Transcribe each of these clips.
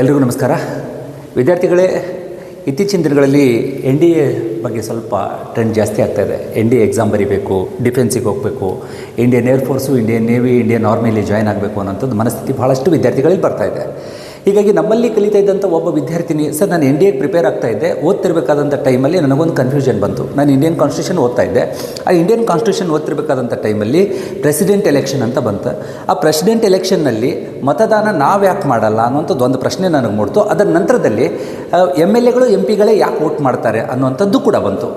ಎಲ್ರಿಗೂ ನಮಸ್ಕಾರ. ವಿದ್ಯಾರ್ಥಿಗಳೇ, ಇತ್ತೀಚಿನ ದಿನಗಳಲ್ಲಿ NDA ಬಗ್ಗೆ ಸ್ವಲ್ಪ ಟ್ರೆಂಡ್ ಜಾಸ್ತಿ ಆಗ್ತಾಯಿದೆ. NDA ಎಕ್ಸಾಮ್ ಬರೀಬೇಕು, ಡಿಫೆನ್ಸಿಗೆ ಹೋಗಬೇಕು, Indian air force, Indian navy, Indian ಆರ್ಮಿಲಿ ಜಾಯ್ನ್ ಆಗಬೇಕು ಅನ್ನೋಂಥದ್ದು ಮನಸ್ಥಿತಿ ಭಾಳಷ್ಟು ವಿದ್ಯಾರ್ಥಿಗಳಲ್ಲಿ ಬರ್ತಾಯಿದೆ. ಹೀಗಾಗಿ ನಮ್ಮಲ್ಲಿ ಕಲಿತಾ ಇದ್ದಂಥ ಒಬ್ಬ ವಿದ್ಯಾರ್ಥಿನಿ, ಸರ್ ನಾನು NDAಗೆ ಪ್ರಿಪೇರ್ ಆಗ್ತಾ ಇದ್ದೆ, ಓದ್ತಿರ್ಬೇಕಾದಂಥ ಟೈಮಲ್ಲಿ ನನಗೊಂದು ಕನ್ಫ್ಯೂಷನ್ ಬಂತು. ನಾನು ಇಂಡಿಯನ್ ಕಾನ್ಸ್ಟಿಟ್ಯೂಷನ್ ಓದ್ತಾ ಇದ್ದೆ. ಆ ಇಂಡಿಯನ್ ಕಾನ್ಸ್ಟಿಟ್ಯೂಷನ್ ಓದ್ತಿರ್ಬೇಕಾದಂಥ ಟೈಮಲ್ಲಿ ಪ್ರೆಸಿಡೆಂಟ್ ಎಲೆಕ್ಷನ್ ಅಂತ ಬಂತು. ಆ ಪ್ರೆಸಿಡೆಂಟ್ ಎಲೆಕ್ಷನ್ನಲ್ಲಿ ಮತದಾನ ನಾವು ಯಾಕೆ ಮಾಡಲ್ಲ ಅನ್ನೋಂಥದ್ದು ಒಂದು ಪ್ರಶ್ನೆ ನನಗೆ ಮೂಡ್ತು. ಅದರ ನಂತರದಲ್ಲಿ MLAಗಳು MP ಗಳೇ ಯಾಕೆ ವೋಟ್ ಮಾಡ್ತಾರೆ ಅನ್ನುವಂಥದ್ದು ಕೂಡ ಬಂತು.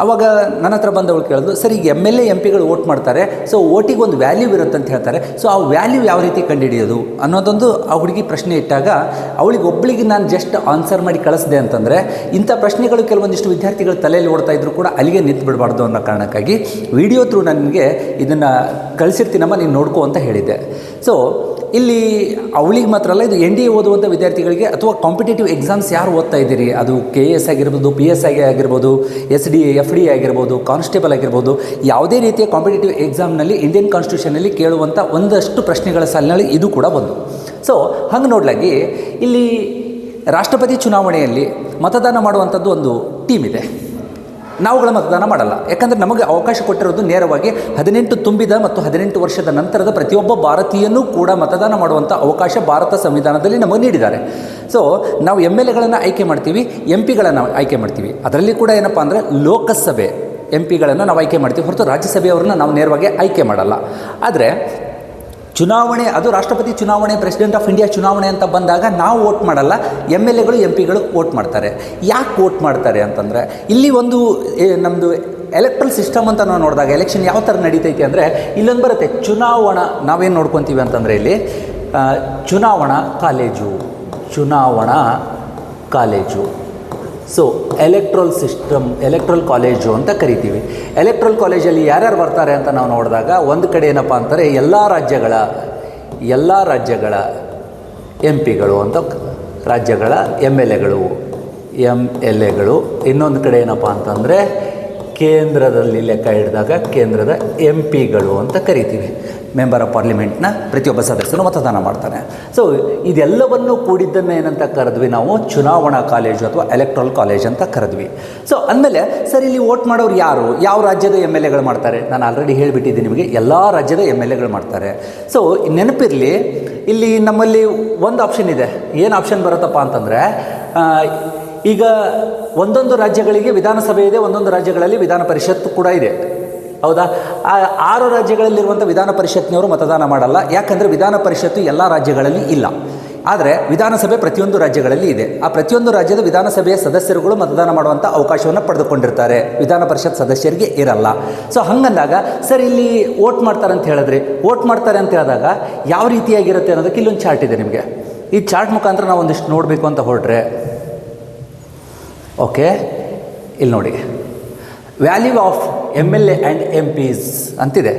ಆವಾಗ ನನ್ನ ಹತ್ರ ಬಂದವಳು ಕೇಳಿದ್ರು, ಸರ್ ಈಗ MLA MP ಗಳು ವೋಟ್ ಮಾಡ್ತಾರೆ, ಸೊ ವೋಟಿಗೆ ಒಂದು ವ್ಯಾಲ್ಯೂ ಇರುತ್ತೆ ಅಂತ ಹೇಳ್ತಾರೆ, ಸೊ ಆ ವ್ಯಾಲ್ಯೂ ಯಾವ ರೀತಿ ಕಂಡುಹಿಡಿಯೋದು ಅನ್ನೋದೊಂದು ಆ ಹುಡುಗಿ ಪ್ರಶ್ನೆ ಇಟ್ಟಾಗ ಒಬ್ಬಳಿಗೆ ನಾನು ಜಸ್ಟ್ ಆನ್ಸರ್ ಮಾಡಿ ಕಳಿಸಿದೆ ಅಂತಂದರೆ, ಇಂಥ ಪ್ರಶ್ನೆಗಳು ಕೆಲವೊಂದಿಷ್ಟು ವಿದ್ಯಾರ್ಥಿಗಳು ತಲೆಯಲ್ಲಿ ಓಡ್ತಾ ಇದ್ರು ಕೂಡ ಅಲ್ಲಿಗೆ ನಿಂತು ಬಿಡಬಾರ್ದು ಅನ್ನೋ ಕಾರಣಕ್ಕಾಗಿ ವಿಡಿಯೋ ಥ್ರೂ ನನಗೆ ಇದನ್ನು ಕಳಿಸಿರ್ತೀನಮ್ಮ, ನೀನು ನೋಡ್ಕೋ ಅಂತ ಹೇಳಿದ್ದೆ. ಸೊ ಇಲ್ಲಿ ಅವಳಿಗೆ ಮಾತ್ರ ಅಲ್ಲ, ಇದು NDA ಓದುವಂಥ ವಿದ್ಯಾರ್ಥಿಗಳಿಗೆ ಅಥವಾ ಕಾಂಪಿಟೇಟಿವ್ ಎಕ್ಸಾಮ್ಸ್ ಯಾರು ಓದ್ತಾ ಇದ್ದೀರಿ, ಅದು KS ಆಗಿರ್ಬೋದು, PSI ಆಗಿರ್ಬೋದು, SDA FD ಆಗಿರ್ಬೋದು, ಕಾನ್ಸ್ಟೇಬಲ್ ಆಗಿರ್ಬೋದು, ಯಾವುದೇ ರೀತಿಯ ಕಾಂಪಿಟೇಟಿವ್ ಎಕ್ಸಾಮ್ನಲ್ಲಿ ಇಂಡಿಯನ್ ಕಾನ್ಸ್ಟಿಟ್ಯೂಷನಲ್ಲಿ ಕೇಳುವಂಥ ಒಂದಷ್ಟು ಪ್ರಶ್ನೆಗಳ ಸಾಲಿನಲ್ಲಿ ಇದು ಕೂಡ ಬಂದು. ಸೊ ಹಂಗೆ ನೋಡ್ಲಾಗಿ ಇಲ್ಲಿ ರಾಷ್ಟ್ರಪತಿ ಚುನಾವಣೆಯಲ್ಲಿ ಮತದಾನ ಮಾಡುವಂಥದ್ದು ಒಂದು ಟೀಮ್ ಇದೆ. ನಾವುಗಳ ಮತದಾನ ಮಾಡಲ್ಲ, ಯಾಕಂದರೆ ನಮಗೆ ಅವಕಾಶ ಕೊಟ್ಟಿರೋದು ನೇರವಾಗಿ 18 ತುಂಬಿದ ಮತ್ತು 18 ವರ್ಷದ ನಂತರದ ಪ್ರತಿಯೊಬ್ಬ ಭಾರತೀಯನೂ ಕೂಡ ಮತದಾನ ಮಾಡುವಂಥ ಅವಕಾಶ ಭಾರತ ಸಂವಿಧಾನದಲ್ಲಿ ನಮಗೆ ನೀಡಿದ್ದಾರೆ. ಸೊ ನಾವು MLAಗಳನ್ನು ಆಯ್ಕೆ ಮಾಡ್ತೀವಿ, MP ಗಳನ್ನು ಆಯ್ಕೆ ಮಾಡ್ತೀವಿ. ಅದರಲ್ಲಿ ಕೂಡ ಏನಪ್ಪ ಅಂದರೆ ಲೋಕಸಭೆ MP ಗಳನ್ನು ನಾವು ಆಯ್ಕೆ ಮಾಡ್ತೀವಿ, ಹೊರತು ರಾಜ್ಯಸಭೆಯವ್ರನ್ನ ನಾವು ನೇರವಾಗಿ ಆಯ್ಕೆ ಮಾಡಲ್ಲ. ಆದರೆ ಚುನಾವಣೆ, ಅದು ರಾಷ್ಟ್ರಪತಿ ಚುನಾವಣೆ, ಪ್ರೆಸಿಡೆಂಟ್ ಆಫ್ ಇಂಡಿಯಾ ಚುನಾವಣೆ ಅಂತ ಬಂದಾಗ ನಾವು ವೋಟ್ ಮಾಡಲ್ಲ, MLAಗಳು MP ಗಳು ವೋಟ್ ಮಾಡ್ತಾರೆ. ಯಾಕೆ ವೋಟ್ ಮಾಡ್ತಾರೆ ಅಂತಂದರೆ, ಇಲ್ಲಿ ಒಂದು ನಮ್ಮದು ಎಲೆಕ್ಟ್ರಲ್ ಸಿಸ್ಟಮ್ ಅಂತ ನಾವು ನೋಡಿದಾಗ ಎಲೆಕ್ಷನ್ ಯಾವ ಥರ ನಡೀತೈತೆ ಅಂದರೆ, ಇಲ್ಲೊಂದು ಬರುತ್ತೆ ಚುನಾವಣಾ, ನಾವೇನು ನೋಡ್ಕೊತೀವಿ ಅಂತಂದರೆ ಇಲ್ಲಿ ಚುನಾವಣಾ college. So electoral system, electoral college ಅಂತ ಕರಿತೀವಿ. ಎಲೆಕ್ಟ್ರಲ್ ಕಾಲೇಜಲ್ಲಿ ಯಾರ್ಯಾರು ಬರ್ತಾರೆ ಅಂತ ನಾವು ನೋಡಿದಾಗ, ಒಂದು ಕಡೆ ಏನಪ್ಪ ಅಂತಾರೆ ಎಲ್ಲ ರಾಜ್ಯಗಳ MP ಗಳು ಅಂತ, ರಾಜ್ಯಗಳ MLAಗಳು. ಇನ್ನೊಂದು ಕಡೆ ಏನಪ್ಪ ಅಂತಂದರೆ ಕೇಂದ್ರದಲ್ಲಿ ಲೆಕ್ಕ ಹಿಡಿದಾಗ ಕೇಂದ್ರದ MP ಗಳು ಅಂತ ಕರಿತೀವಿ. ಮೆಂಬರ್ ಆಫ್ ಪಾರ್ಲಿಮೆಂಟ್ನ ಪ್ರತಿಯೊಬ್ಬ ಸದಸ್ಯರು ಮತದಾನ ಮಾಡ್ತಾನೆ. ಸೊ ಇದೆಲ್ಲವನ್ನು ಕೂಡಿದ್ದನ್ನು ಏನಂತ ಕರೆದ್ವಿ ನಾವು, ಚುನಾವಣಾ ಕಾಲೇಜು ಅಥವಾ ಎಲೆಕ್ಟ್ರಲ್ ಕಾಲೇಜ್ ಅಂತ ಕರೆದ್ವಿ. ಸೊ ಅಂದಮೇಲೆ ಸರ್ ಇಲ್ಲಿ ವೋಟ್ ಮಾಡೋರು ಯಾರು, ಯಾವ ರಾಜ್ಯದ MLAಗಳು ಮಾಡ್ತಾರೆ? ನಾನು ಆಲ್ರೆಡಿ ಹೇಳಿಬಿಟ್ಟಿದ್ದೀನಿ ನಿಮಗೆ, ಎಲ್ಲ ರಾಜ್ಯದ MLAಗಳು ಮಾಡ್ತಾರೆ. ಸೊ ನೆನಪಿರಲಿ, ಇಲ್ಲಿ ನಮ್ಮಲ್ಲಿ ಒಂದು ಆಪ್ಷನ್ ಇದೆ. ಏನು ಆಪ್ಷನ್ ಬರುತ್ತಪ್ಪ ಅಂತಂದರೆ, ಈಗ ಒಂದೊಂದು ರಾಜ್ಯಗಳಿಗೆ ವಿಧಾನಸಭೆ ಇದೆ, ಒಂದೊಂದು ರಾಜ್ಯಗಳಲ್ಲಿ ವಿಧಾನ ಪರಿಷತ್ತು ಕೂಡ ಇದೆ, ಹೌದಾ? 6 ರಾಜ್ಯಗಳಲ್ಲಿರುವಂಥ ವಿಧಾನ ಪರಿಷತ್ನವರು ಮತದಾನ ಮಾಡಲ್ಲ, ಯಾಕಂದರೆ ವಿಧಾನ ಪರಿಷತ್ತು ಎಲ್ಲ ರಾಜ್ಯಗಳಲ್ಲಿ ಇಲ್ಲ. ಆದರೆ ವಿಧಾನಸಭೆ ಪ್ರತಿಯೊಂದು ರಾಜ್ಯಗಳಲ್ಲಿ ಇದೆ. ಆ ಪ್ರತಿಯೊಂದು ರಾಜ್ಯದ ವಿಧಾನಸಭೆಯ ಸದಸ್ಯರುಗಳು ಮತದಾನ ಮಾಡುವಂಥ ಅವಕಾಶವನ್ನು ಪಡೆದುಕೊಂಡಿರ್ತಾರೆ, ವಿಧಾನ ಪರಿಷತ್ ಸದಸ್ಯರಿಗೆ ಇರಲ್ಲ. ಸೊ ಹಂಗಂದಾಗ ಸರ್ ಇಲ್ಲಿ ವೋಟ್ ಮಾಡ್ತಾರೆ ಅಂತ ಹೇಳಿದ್ರಿ, ವೋಟ್ ಮಾಡ್ತಾರೆ ಅಂತ ಹೇಳಿದಾಗ ಯಾವ ರೀತಿಯಾಗಿರುತ್ತೆ ಅನ್ನೋದಕ್ಕೆ ಇಲ್ಲೊಂದು ಚಾರ್ಟ್ ಇದೆ ನಿಮಗೆ. ಈ ಚಾರ್ಟ್ ಮುಖಾಂತರ ನಾವು ಒಂದಿಷ್ಟು ನೋಡಬೇಕು ಅಂತ ಹೊರಟ್ರೆ, ಓಕೆ, ಇಲ್ಲಿ ನೋಡಿ, value of MLA and MPs ಅಂತಿದೆ.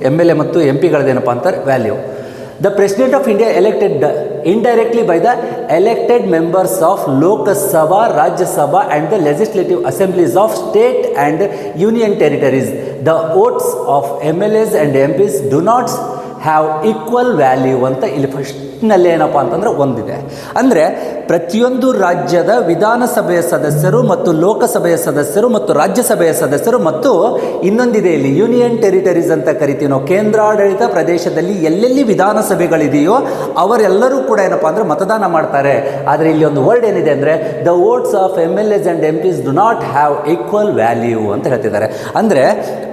MLA ಮತ್ತು MP ಗಳದ್ದೇನಪ್ಪ ಅಂತಾರೆ value. The president of India elected indirectly by the elected members of Lok Sabha, Rajya Sabha and the legislative assemblies of state and union territories. The votes of MLAs and MPs do not have equal value ಅಂತ ಇಲ್ಲಿ ಫಸ್ಟ್ನಲ್ಲಿ ಏನಪ್ಪ ಅಂತಂದರೆ ಒಂದಿದೆ. ಅಂದರೆ ಪ್ರತಿಯೊಂದು ರಾಜ್ಯದ ವಿಧಾನಸಭೆಯ ಸದಸ್ಯರು ಮತ್ತು ಲೋಕಸಭೆಯ ಸದಸ್ಯರು ಮತ್ತು ರಾಜ್ಯಸಭೆಯ ಸದಸ್ಯರು ಮತ್ತು ಇನ್ನೊಂದಿದೆ ಇಲ್ಲಿ ಯೂನಿಯನ್ ಟೆರಿಟರೀಸ್ ಅಂತ ಕರಿತೀವಿ ನಾವು, ಕೇಂದ್ರಾಡಳಿತ ಪ್ರದೇಶದಲ್ಲಿ ಎಲ್ಲೆಲ್ಲಿ ವಿಧಾನಸಭೆಗಳಿದೆಯೋ ಅವರೆಲ್ಲರೂ ಕೂಡ ಏನಪ್ಪ ಅಂದರೆ ಮತದಾನ ಮಾಡ್ತಾರೆ. ಆದರೆ ಇಲ್ಲಿ ಒಂದು ವರ್ಡ್ ಏನಿದೆ ಅಂದರೆ, the votes of MLAs and MPs do not have equal value ಅಂತ ಹೇಳ್ತಿದ್ದಾರೆ. ಅಂದರೆ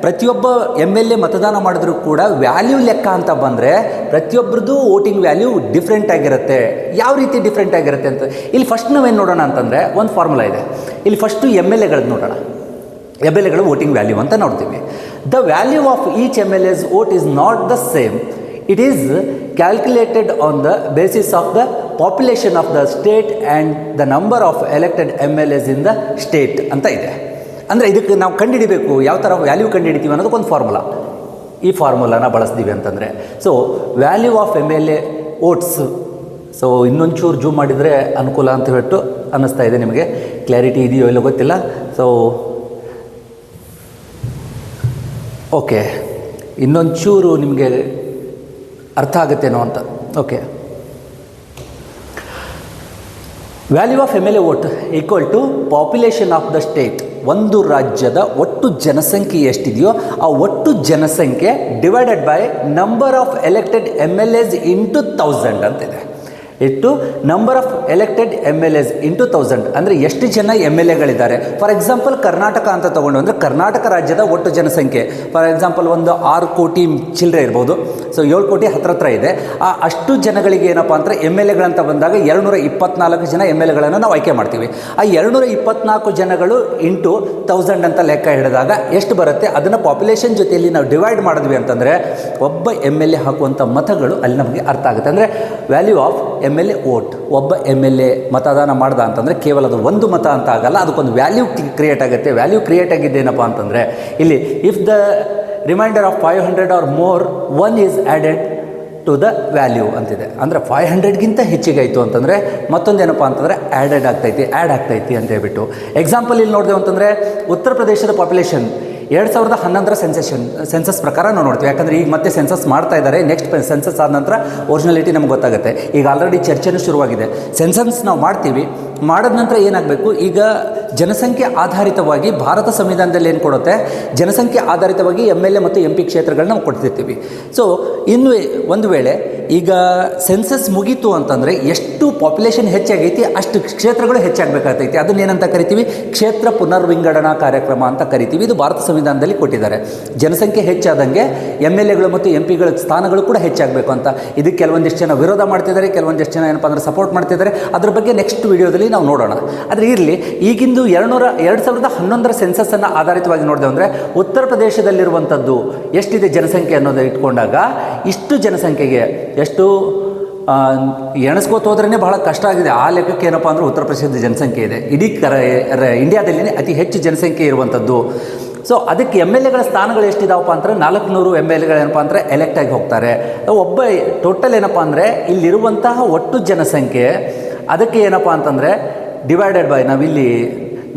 ಪ್ರತಿಯೊಬ್ಬ MLA ಮತದಾನ ಮಾಡಿದ್ರೂ ಕೂಡ ವ್ಯಾಲ್ಯೂ ಲೆಕ್ಕ ಅಂತ ಬಂದರೆ ಪ್ರತಿಯೊಬ್ಬರದ್ದು ವೋಟಿಂಗ್ ವ್ಯಾಲ್ಯೂ ಡಿಫ್ರೆಂಟ್ ಆಗಿರುತ್ತೆ. ಯಾವ ರೀತಿ ಡಿಫ್ರೆಂಟ್ ಆಗಿರುತ್ತೆ ಅಂತ ಇಲ್ಲಿ ಫಸ್ಟ್ ನಾವೇನು ನೋಡೋಣ ಅಂತಂದರೆ, ಒಂದು ಫಾರ್ಮುಲಾ ಇದೆ. ಇಲ್ಲಿ ಫಸ್ಟು MLAಗಳದ್ದು ನೋಡೋಣ. MLAಗಳ ವೋಟಿಂಗ್ ವ್ಯಾಲ್ಯೂ ಅಂತ ನೋಡ್ತೀವಿ. The value of each MLA's vote is not the same. It is calculated on the basis of the population of the state and the number of elected MLAs in the state ಅಂತ ಇದೆ. ಅಂದರೆ ಇದಕ್ಕೆ ನಾವು ಕಂಡುಹಿಡಿಬೇಕು, ಯಾವ ಥರ value ಕಂಡುಹಿಡಿತೀವಿ ಅನ್ನೋದಕ್ಕೊಂದು formula. ಈ ಫಾರ್ಮುಲಾನ ಬಳಸ್ತೀವಿ ಅಂತಂದರೆ, so value of MLA votes. So ಇನ್ನೊಂಚೂರು ಜೂಮ್ ಮಾಡಿದರೆ ಅನುಕೂಲ ಅಂತ ಹೇಳ್ಬಿಟ್ಟು ಅನ್ನಿಸ್ತಾ ಇದೆ. ನಿಮಗೆ ಕ್ಲಾರಿಟಿ ಇದೆಯೋ ಇಲ್ಲೋ ಗೊತ್ತಿಲ್ಲ. ಸೊ ಓಕೆ, ಇನ್ನೊಂಚೂರು ನಿಮಗೆ ಅರ್ಥ ಆಗುತ್ತೇನೋ ಅಂತ. Okay, value of M L A vote equal to population of the state. ಒಂದು ರಾಜ್ಯದ ಒಟ್ಟು ಜನಸಂಖ್ಯೆ ಎಷ್ಟಿದೆಯೋ ಆ ಒಟ್ಟು ಜನಸಂಖ್ಯೆ divided by number of elected M L S into 1000 ಅಂತಿದೆ. ಇಟ್ಟು number of elected M L S into 1000 ಅಂದರೆ ಎಷ್ಟು ಜನ ಎಮ್ ಎಲ್ ಎಗಳಿದ್ದಾರೆ. ಫಾರ್ ಎಕ್ಸಾಂಪಲ್ ಕರ್ನಾಟಕ ಅಂತ ತೊಗೊಂಡು ಅಂದರೆ ಕರ್ನಾಟಕ ರಾಜ್ಯದ ಒಟ್ಟು ಜನಸಂಖ್ಯೆ ಫಾರ್ ಎಕ್ಸಾಂಪಲ್ ಒಂದು 6 ಕೋಟಿ ಚಿಲ್ಲರೆ ಇರ್ಬೋದು. ಸೊ 7 ಕೋಟಿ ಹತ್ರ ಇದೆ. ಅಷ್ಟು ಜನಗಳಿಗೆ ಏನಪ್ಪ ಅಂದರೆ ಎಮ್ ಎಲ್ ಎಗಳಂತ ಬಂದಾಗ 224 ಜನ ಎಮ್ ಎಲ್ ಎಗಳನ್ನು ನಾವು ಆಯ್ಕೆ ಮಾಡ್ತೀವಿ. ಆ 224 ಜನಗಳು ಇಂಟು 1000 ಅಂತ ಲೆಕ್ಕ ಹಿಡಿದಾಗ ಎಷ್ಟು ಬರುತ್ತೆ, ಅದನ್ನು ಪಾಪ್ಯುಲೇಷನ್ ಜೊತೆಯಲ್ಲಿ ನಾವು ಡಿವೈಡ್ ಮಾಡಿದ್ವಿ ಅಂತಂದರೆ ಒಬ್ಬ ಎಮ್ ಎಲ್ ಎ ಹಾಕುವಂಥ ಮತಗಳು ಅಲ್ಲಿ ನಮಗೆ ಅರ್ಥ ಆಗುತ್ತೆ. ಅಂದರೆ value of M L A vote. ಒಬ್ಬ ಎಮ್ ಎಲ್ ಎ ಮತದಾನ ಮಾಡ್ದ ಅಂತಂದರೆ ಕೇವಲ ಅದು ಒಂದು ಮತ ಅಂತ ಆಗಲ್ಲ, ಅದಕ್ಕೊಂದು ವ್ಯಾಲ್ಯೂ ಕ್ರಿಯೇಟ್ ಆಗುತ್ತೆ. ವ್ಯಾಲ್ಯೂ ಕ್ರಿಯೇಟ್ ಆಗಿದ್ದೇನಪ್ಪ ಅಂತಂದರೆ ಇಲ್ಲಿ if the remainder of 500 or more 1 is added to the value ಅಂತಿದೆ. ಅಂದರೆ 500ಗಿಂತ ಹೆಚ್ಚಿಗೆ ಆಯಿತು ಅಂತಂದರೆ ಮತ್ತೊಂದೇನಪ್ಪ ಅಂತಂದರೆ ಆ್ಯಡ್ ಆಗ್ತೈತಿ ಅಂತ ಹೇಳ್ಬಿಟ್ಟು. ಎಕ್ಸಾಂಪಲ್ ಇಲ್ಲಿ ನೋಡಿದೆವು ಅಂತಂದರೆ ಉತ್ತರ ಪ್ರದೇಶದ ಪಾಪ್ಯುಲೇಷನ್ 2011 ಸೆನ್ಸಸ್ ಪ್ರಕಾರ ನಾವು ನೋಡ್ತೀವಿ. ಯಾಕಂದರೆ ಈಗ ಮತ್ತೆ ಸೆನ್ಸಸ್ ಮಾಡ್ತಾ ಇದ್ದಾರೆ. ನೆಕ್ಸ್ಟ್ ಸೆನ್ಸಸ್ ಆದ ನಂತರ ಒರಿಜಿನಾಲಿಟಿ ನಮ್ಗೆ ಗೊತ್ತಾಗುತ್ತೆ. ಈಗ ಆಲ್ರೆಡಿ ಚರ್ಚೆನೂ ಶುರುವಾಗಿದೆ. ಸೆನ್ಸಸ್ ನಾವು ಮಾಡ್ತೀವಿ, ಮಾಡಿದ ನಂತರ ಏನಾಗಬೇಕು, ಈಗ ಜನಸಂಖ್ಯೆ ಆಧಾರಿತವಾಗಿ ಭಾರತ ಸಂವಿಧಾನದಲ್ಲಿ ಏನು ಕೊಡುತ್ತೆ, ಜನಸಂಖ್ಯೆ ಆಧಾರಿತವಾಗಿ ಎಮ್ ಎಲ್ ಎ ಮತ್ತು ಎಂ ಪಿ ಕ್ಷೇತ್ರಗಳನ್ನ ನಾವು ಕೊಡ್ತಿರ್ತೀವಿ. ಸೊ ಇನ್ನು ಒಂದು ವೇಳೆ ಈಗ ಸೆನ್ಸಸ್ ಮುಗೀತು ಅಂತಂದರೆ ಎಷ್ಟು ಪಾಪ್ಯುಲೇಷನ್ ಹೆಚ್ಚಾಗೈತಿ ಅಷ್ಟು ಕ್ಷೇತ್ರಗಳು ಹೆಚ್ಚಾಗಬೇಕಾಗ್ತೈತಿ. ಅದನ್ನೇನಂತ ಕರಿತೀವಿ, ಕ್ಷೇತ್ರ ಪುನರ್ವಿಂಗಡಣಾ ಕಾರ್ಯಕ್ರಮ ಅಂತ ಕರಿತೀವಿ. ಇದು ಭಾರತ ಸಂವಿಧಾನದಲ್ಲಿ ಕೊಟ್ಟಿದ್ದಾರೆ. ಜನಸಂಖ್ಯೆ ಹೆಚ್ಚಾದಂಗೆ ಎಮ್ ಎಲ್ ಎಗಳು ಮತ್ತು ಎಂ ಪಿಗಳ ಸ್ಥಾನಗಳು ಕೂಡ ಹೆಚ್ಚಾಗಬೇಕು ಅಂತ. ಇದಕ್ಕೆ ಕೆಲವೊಂದಿಷ್ಟು ಜನ ವಿರೋಧ ಮಾಡ್ತಿದ್ದಾರೆ, ಕೆಲವೊಂದಿಷ್ಟು ಜನ ಏನಪ್ಪ ಅಂದರೆ ಸಪೋರ್ಟ್ ಮಾಡ್ತಿದ್ದಾರೆ. ಅದ್ರ ಬಗ್ಗೆ ನೆಕ್ಸ್ಟ್ ವಿಡಿಯೋದಲ್ಲಿ ನಾವು ನೋಡೋಣ. ಆದರೆ ಇರಲಿ, ಈಗಿಂದು 2011 ಸೆನ್ಸಸ್ಸನ್ನು ಆಧಾರಿತವಾಗಿ ನೋಡಿದೆ ಅಂದರೆ ಉತ್ತರ ಪ್ರದೇಶದಲ್ಲಿರುವಂಥದ್ದು ಎಷ್ಟಿದೆ ಜನಸಂಖ್ಯೆ ಅನ್ನೋದು ಇಟ್ಕೊಂಡಾಗ ಇಷ್ಟು ಜನಸಂಖ್ಯೆಗೆ ಎಷ್ಟು ಎಣಿಸ್ಕೋತ ಹೋದ್ರೇ ಬಹಳ ಕಷ್ಟ ಆಗಿದೆ. ಆ ಲೆಕ್ಕಕ್ಕೆ ಏನಪ್ಪ ಅಂದರೆ ಉತ್ತರ ಪ್ರದೇಶದ ಜನಸಂಖ್ಯೆ ಇದೆ. ಇಡೀ ಇಂಡಿಯಾದಲ್ಲಿ ಅತಿ ಹೆಚ್ಚು ಜನಸಂಖ್ಯೆ ಇರುವಂಥದ್ದು. ಸೊ ಅದಕ್ಕೆ ಎಮ್ ಎಲ್ ಎಗಳ ಸ್ಥಾನಗಳು ಎಷ್ಟಿದಾವಪ್ಪ ಅಂದರೆ 400 ಎಮ್ ಎಲ್ ಎಗಳೇನಪ್ಪ ಅಂದರೆ ಎಲೆಕ್ಟ್ ಆಗಿ ಹೋಗ್ತಾರೆ. ಒಬ್ಬ ಟೋಟಲ್ ಏನಪ್ಪ ಅಂದರೆ ಇಲ್ಲಿರುವಂತಹ ಒಟ್ಟು ಜನಸಂಖ್ಯೆ ಅದಕ್ಕೆ ಏನಪ್ಪ ಅಂತಂದರೆ ಡಿವೈಡೆಡ್ ಬೈ ನಾವಿಲ್ಲಿ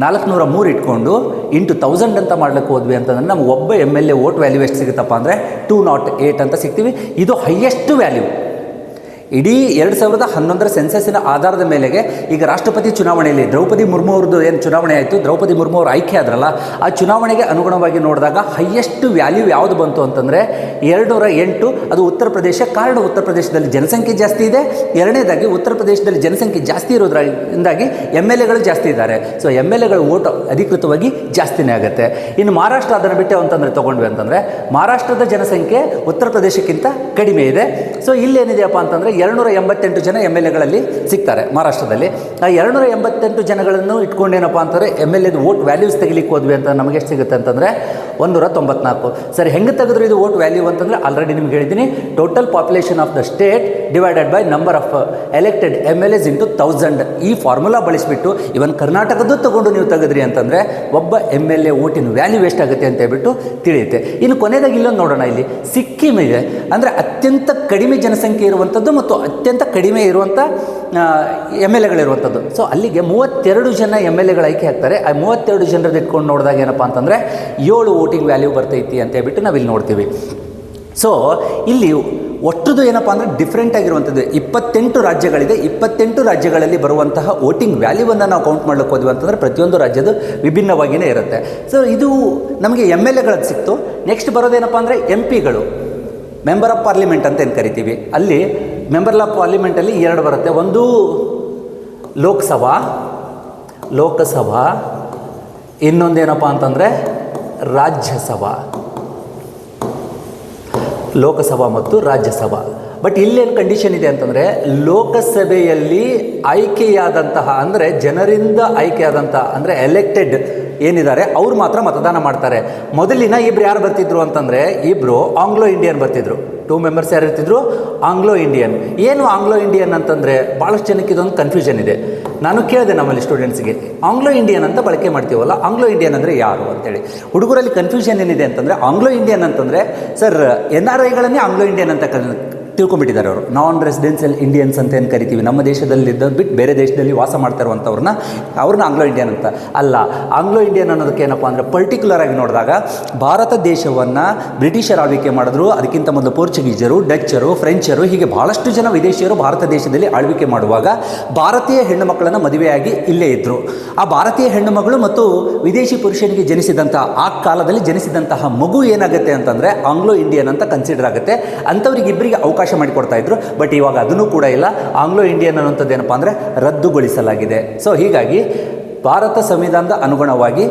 403 ಇಟ್ಕೊಂಡು ಇಂಟು 1000 ಅಂತ ಮಾಡ್ಲಿಕ್ಕೆ ಹೋದ್ವಿ ಅಂತಂದರೆ ನಮ್ಗೆ ಒಬ್ಬ M L A vote value ಎಷ್ಟು ಸಿಗುತ್ತಪ್ಪ ಅಂದರೆ 208 ಅಂತ ಸಿಗ್ತೀವಿ. ಇದು ಹೈಯೆಸ್ಟ್ ವ್ಯಾಲ್ಯೂ. ಇಡೀ 2011 ಸೆನ್ಸಸ್ಸಿನ ಆಧಾರದ ಮೇಲೆಗೆ ಈಗ ರಾಷ್ಟ್ರಪತಿ ಚುನಾವಣೆಯಲ್ಲಿ ದ್ರೌಪದಿ ಮುರ್ಮು ಅವ್ರದ್ದು ಏನು ಚುನಾವಣೆ ಆಯಿತು, ದ್ರೌಪದಿ ಮುರ್ಮು ಅವರು ಆಯ್ಕೆ ಆದ್ರಲ್ಲ, ಆ ಚುನಾವಣೆಗೆ ಅನುಗುಣವಾಗಿ ನೋಡಿದಾಗ ಹೈಯೆಸ್ಟ್ ವ್ಯಾಲ್ಯೂ ಯಾವುದು ಬಂತು ಅಂತಂದರೆ 208. ಅದು ಉತ್ತರ ಪ್ರದೇಶ. ಕಾರಣ ಉತ್ತರ ಪ್ರದೇಶದಲ್ಲಿ ಜನಸಂಖ್ಯೆ ಜಾಸ್ತಿ ಇದೆ. ಎರಡನೇದಾಗಿ ಉತ್ತರ ಪ್ರದೇಶದಲ್ಲಿ ಜನಸಂಖ್ಯೆ ಜಾಸ್ತಿ ಇರೋದ್ರಿಂದಾಗಿ ಎಮ್ ಎಲ್ ಎಗಳು ಜಾಸ್ತಿ ಇದ್ದಾರೆ. ಸೊ ಎಮ್ ಎಲ್ ಎಗಳ ವೋಟ್ ಅಧಿಕೃತವಾಗಿ ಜಾಸ್ತಿನೇ ಆಗುತ್ತೆ. ಇನ್ನು ಮಹಾರಾಷ್ಟ್ರ ಅದನ್ನು ಬಿಟ್ಟೆ ಅಂತಂದರೆ ತೊಗೊಂಡ್ವಿ ಅಂತಂದರೆ ಮಹಾರಾಷ್ಟ್ರದ ಜನಸಂಖ್ಯೆ ಉತ್ತರ ಪ್ರದೇಶಕ್ಕಿಂತ ಕಡಿಮೆ ಇದೆ. ಸೊ ಇಲ್ಲೇನಿದೆಯಪ್ಪ ಅಂತಂದರೆ 288 ಜನ ಎಮ್ ಎಲ್ ಎಗಳಲ್ಲಿ ಸಿಗ್ತಾರೆ ಮಹಾರಾಷ್ಟ್ರದಲ್ಲಿ. ಆ 288 ಜನಗಳನ್ನು ಇಟ್ಕೊಂಡೇನಪ್ಪ ಅಂತಂದರೆ ಎಮ್ ಎಲ್ ಎದು ವೋಟ್ ವ್ಯಾಲ್ಯೂಸ್ ತೆಗಿಲಿಕ್ಕೆ ಹೋದ್ವಿ ಅಂತ ನಮಗೆ ಎಷ್ಟು ಸಿಗುತ್ತೆ ಅಂತಂದರೆ 194. ಸರಿ, ಹೆಂಗೆ ತೆಗೆದ್ರು ಇದು ವೋಟ್ ವ್ಯಾಲ್ಯೂ ಅಂತಂದರೆ ಆಲ್ರೆಡಿ ನಿಮ್ಗೆ ಹೇಳಿದ್ದೀನಿ, total population of the state divided by number of elected M L S into 1000. ಈ ಫಾರ್ಮುಲಾ ಬಳಸಿಬಿಟ್ಟು ಇವನ್ ಕರ್ನಾಟಕದ್ದು ತಗೊಂಡು ನೀವು ತೆಗೆದ್ರಿ ಅಂತಂದರೆ ಒಬ್ಬ ಎಮ್ ಎಲ್ ಎ ವೋಟಿನ ವ್ಯಾಲ್ಯೂ ಎಷ್ಟಾಗುತ್ತೆ ಅಂತ ಹೇಳ್ಬಿಟ್ಟು ತಿಳಿಯುತ್ತೆ. ಇನ್ನು ಕೊನೆಯದಾಗಿ ಇಲ್ಲೊಂದು ನೋಡೋಣ. ಇಲ್ಲಿ ಸಿಕ್ಕಿಂ ಇದೆ. ಅಂದರೆ ಅತ್ಯಂತ ಕಡಿಮೆ ಜನಸಂಖ್ಯೆ ಇರುವಂಥದ್ದು ಮತ್ತು ಅತ್ಯಂತ ಕಡಿಮೆ ಇರುವಂಥ ಎಮ್ ಎಲ್ ಎಗಳಿರುವಂಥದ್ದು. ಸೊ ಅಲ್ಲಿಗೆ 32 ಜನ ಎಮ್ ಎಲ್ ಎಗಳು ಆಯ್ಕೆ ಆಗ್ತಾರೆ. ಆ 32 ಜನರದ್ದು ಇಟ್ಕೊಂಡು ನೋಡಿದಾಗ ಏನಪ್ಪ ಅಂತಂದರೆ 7 ವೋಟಿಂಗ್ ವ್ಯಾಲ್ಯೂ ಬರ್ತೈತಿ ಅಂತ ಹೇಳ್ಬಿಟ್ಟು ನಾವಿಲ್ಲಿ ನೋಡ್ತೀವಿ. ಸೊ ಇಲ್ಲಿ ಒಟ್ಟುದು ಏನಪ್ಪ ಅಂದರೆ ಡಿಫ್ರೆಂಟ್ ಆಗಿರುವಂಥದ್ದು 28 ರಾಜ್ಯಗಳಿದೆ. 28 ರಾಜ್ಯಗಳಲ್ಲಿ ಬರುವಂತಹ ವೋಟಿಂಗ್ ವ್ಯಾಲ್ಯೂವನ್ನು ನಾವು ಕೌಂಟ್ ಮಾಡ್ಲಿಕ್ಕೆ ಹೋದ್ವಿ ಅಂತಂದರೆ ಪ್ರತಿಯೊಂದು ರಾಜ್ಯದ ವಿಭಿನ್ನವಾಗಿಯೇ ಇರುತ್ತೆ. ಸೊ ಇದು ನಮಗೆ ಎಮ್ ಎಲ್ ಎಗಳದ್ದು ಸಿಕ್ತು. ನೆಕ್ಸ್ಟ್ ಬರೋದೇನಪ್ಪ ಅಂದರೆ ಎಂ ಪಿಗಳು, ಮೆಂಬರ್ ಆಫ್ ಪಾರ್ಲಿಮೆಂಟ್ ಅಂತ ಏನು ಕರಿತೀವಿ. ಅಲ್ಲಿ ಮೆಂಬರ್ ಆಫ್ ಪಾರ್ಲಿಮೆಂಟಲ್ಲಿ 2 ಬರುತ್ತೆ. ಒಂದು ಲೋಕಸಭಾ, ಇನ್ನೊಂದೇನಪ್ಪ ಅಂತಂದರೆ ರಾಜ್ಯಸಭಾ. ಲೋಕಸಭಾ ಮತ್ತು ರಾಜ್ಯಸಭಾ. ಬಟ್ ಇಲ್ಲೇನು ಕಂಡೀಷನ್ ಇದೆ ಅಂತಂದರೆ ಲೋಕಸಭೆಯಲ್ಲಿ ಆಯ್ಕೆಯಾದಂತಹ ಅಂದರೆ ಜನರಿಂದ ಆಯ್ಕೆಯಾದಂತಹ ಅಂದರೆ ಎಲೆಕ್ಟೆಡ್ ಏನಿದ್ದಾರೆ ಅವ್ರು ಮಾತ್ರ ಮತದಾನ ಮಾಡ್ತಾರೆ. ಮೊದಲಿನ ಇಬ್ಬರು ಯಾರು ಬರ್ತಿದ್ರು ಅಂತಂದರೆ ಇಬ್ಬರು ಆಂಗ್ಲೋ ಇಂಡಿಯನ್ ಬರ್ತಿದ್ರು. 2 ಮೆಂಬರ್ಸ್ ಯಾರು ಇರ್ತಿದ್ರು, ಆಂಗ್ಲೋ ಇಂಡಿಯನ್. ಏನು ಆಂಗ್ಲೋ ಇಂಡಿಯನ್ ಅಂತಂದರೆ ಭಾಳಷ್ಟು ಜನಕ್ಕೆ ಇದೊಂದು ಕನ್ಫ್ಯೂಷನ್ ಇದೆ. ನಾನು ಕೇಳಿದೆ ನಮ್ಮಲ್ಲಿ ಸ್ಟೂಡೆಂಟ್ಸ್ಗೆ, ಆಂಗ್ಲೋ ಇಂಡಿಯನ್ ಅಂತ ಬಳಕೆ ಮಾಡ್ತೀವಲ್ಲ, ಆಂಗ್ಲೋ ಇಂಡಿಯನ್ ಅಂದರೆ ಯಾರು ಅಂತೇಳಿ. ಹುಡುಗರಲ್ಲಿ ಕನ್ಫ್ಯೂಷನ್ ಏನಿದೆ ಅಂತಂದರೆ ಆಂಗ್ಲೋ ಇಂಡಿಯನ್ ಅಂತಂದರೆ ಸರ್ NRIಗಳನ್ನೇ ಆಂಗ್ಲೋ ಇಂಡಿಯನ್ ಅಂತ ತಿಳ್ಕೊಂಬಿಟ್ಟಿದ್ದಾರೆ ಅವರು. ನಾನ್ ರೆಸಿಡೆನ್ಷಿಯಲ್ ಇಂಡಿಯನ್ಸ್ ಅಂತ ಏನು ಕರಿತೀವಿ, ನಮ್ಮ ದೇಶದಲ್ಲಿದ್ದ ಬಿಟ್ಟು ಬೇರೆ ದೇಶದಲ್ಲಿ ವಾಸ ಮಾಡ್ತಾ ಇರುವಂಥವ್ರನ್ನ ಆಂಗ್ಲೋ ಇಂಡಿಯನ್ ಅಂತ. ಅಲ್ಲ, ಆಂಗ್ಲೋ ಇಂಡಿಯನ್ ಅನ್ನೋದಕ್ಕೆ ಏನಪ್ಪ ಅಂದರೆ ಪರ್ಟಿಕ್ಯುಲರ್ ಆಗಿ ನೋಡಿದಾಗ ಭಾರತ ದೇಶವನ್ನು ಬ್ರಿಟಿಷರು ಆಳ್ವಿಕೆ ಮಾಡಿದ್ರು. ಅದಕ್ಕಿಂತ ಮೊದಲು ಪೋರ್ಚುಗೀಸರು, ಡಚ್ಚರು, ಫ್ರೆಂಚರು, ಹೀಗೆ ಭಾಳಷ್ಟು ಜನ ವಿದೇಶಿಯರು ಭಾರತ ದೇಶದಲ್ಲಿ ಆಳ್ವಿಕೆ ಮಾಡುವಾಗ ಭಾರತೀಯ ಹೆಣ್ಣು ಮಕ್ಕಳನ್ನು ಮದುವೆಯಾಗಿ ಇಲ್ಲೇ ಇದ್ದರು. ಆ ಭಾರತೀಯ ಹೆಣ್ಣು ಮಗಳು ಮತ್ತು ವಿದೇಶಿ ಪುರುಷನಿಗೆ ಜನಿಸಿದಂಥ ಆ ಕಾಲದಲ್ಲಿ ಜನಿಸಿದಂತಹ ಮಗು ಏನಾಗುತ್ತೆ ಅಂತಂದರೆ ಆಂಗ್ಲೋ ಇಂಡಿಯನ್ ಅಂತ ಕನ್ಸಿಡರ್ ಆಗುತ್ತೆ. ಅಂಥವ್ರಿಗೆ ಇಬ್ಬರಿಗೆ ಅವಕಾಶ ಮಾಡಿಕೊಡ್ತಾ ಇದ್ರು. ಬಟ್ ಇವಾಗ ಅದನ್ನು ಕೂಡ ಇಲ್ಲ. ಆಂಗ್ಲೋ ಇಂಡಿಯನ್ ಅನ್ನೋಂಥದ್ದು ಏನಪ್ಪ ಅಂದರೆ ರದ್ದುಗೊಳಿಸಲಾಗಿದೆ. ಸೊ ಹೀಗಾಗಿ ಭಾರತ ಸಂವಿಧಾನದ ಅನುಗುಣವಾಗಿ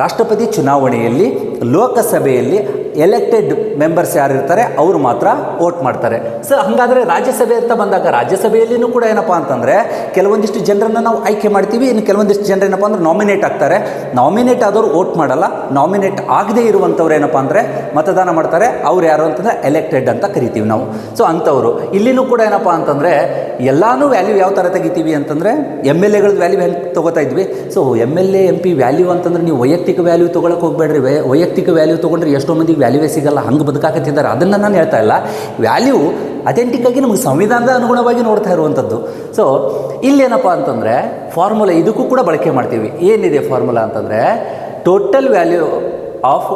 ರಾಷ್ಟ್ರಪತಿ ಚುನಾವಣೆಯಲ್ಲಿ ಲೋಕಸಭೆಯಲ್ಲಿ ಎಲೆಕ್ಟೆಡ್ ಮೆಂಬರ್ಸ್ ಯಾರಿರ್ತಾರೆ ಅವರು ಮಾತ್ರ ವೋಟ್ ಮಾಡ್ತಾರೆ. ಸೊ ಹಾಗಾದರೆ ರಾಜ್ಯಸಭೆ ಅಂತ ಬಂದಾಗ ರಾಜ್ಯಸಭೆಯಲ್ಲಿನೂ ಕೂಡ ಏನಪ್ಪ ಅಂತಂದರೆ ಕೆಲವೊಂದಿಷ್ಟು ಜನರನ್ನು ನಾವು ಆಯ್ಕೆ ಮಾಡ್ತೀವಿ. ಇನ್ನು ಕೆಲವೊಂದಿಷ್ಟು ಜನರು ಏನಪ್ಪ ಅಂದ್ರೆ ನಾಮಿನೇಟ್ ಆಗ್ತಾರೆ. ನಾಮಿನೇಟ್ ಆದವರು ವೋಟ್ ಮಾಡಲ್ಲ. ನಾಮಿನೇಟ್ ಆಗದೇ ಇರುವಂಥವ್ರು ಏನಪ್ಪ ಅಂದರೆ ಮತದಾನ ಮಾಡ್ತಾರೆ. ಅವ್ರು ಯಾರು ಅಂತಂದರೆ ಎಲೆಕ್ಟೆಡ್ ಅಂತ ಕರಿತೀವಿ ನಾವು. ಸೊ ಅಂಥವ್ರು ಇಲ್ಲಿನೂ ಕೂಡ ಏನಪ್ಪ ಅಂತಂದರೆ ಎಲ್ಲನೂ ವ್ಯಾಲ್ಯೂ ಯಾವ ಥರ ತೆಗಿತೀವಿ ಅಂತಂದರೆ MLAಗಳ ವ್ಯಾಲ್ಯೂ ಹೆಂಗೆ ತೊಗೋತಾ ಇದ್ವಿ. ಸೊ MLA MP ವ್ಯಾಲ್ಯೂ ಅಂತಂದ್ರೆ ನೀವು ವೈಯಕ್ತಿಕ ವ್ಯಾಲ್ಯೂ ತೊಗೊಳಕ್ಕೆ ಹೋಗಬೇಡ್ರಿ. ವೈಯಕ್ತಿಕ ವ್ಯಾಲ್ಯೂ ತೊಗೊಂಡ್ರೆ ಎಷ್ಟೋ ಮಂದಿಗೆ ವ್ಯಾಲ್ಯೂವೇ ಸಿಗಲ್ಲ, ಹಂಗೆ ಬದುಕಾಕತ್ತಿದ್ದಾರೆ. ಅದನ್ನು ನಾನು ಹೇಳ್ತಾ ಇಲ್ಲ. ವ್ಯಾಲ್ಯೂ ಅಥೆಂಟಿಕ್ಕಾಗಿ ನಮಗೆ ಸಂವಿಧಾನದ ಅನುಗುಣವಾಗಿ ನೋಡ್ತಾ ಇರುವಂಥದ್ದು. ಸೊ ಇಲ್ಲೇನಪ್ಪ ಅಂತಂದರೆ ಫಾರ್ಮುಲಾ ಇದಕ್ಕೂ ಕೂಡ ಬಳಕೆ ಮಾಡ್ತೀವಿ. ಏನಿದೆ ಫಾರ್ಮುಲಾ ಅಂತಂದರೆ total value of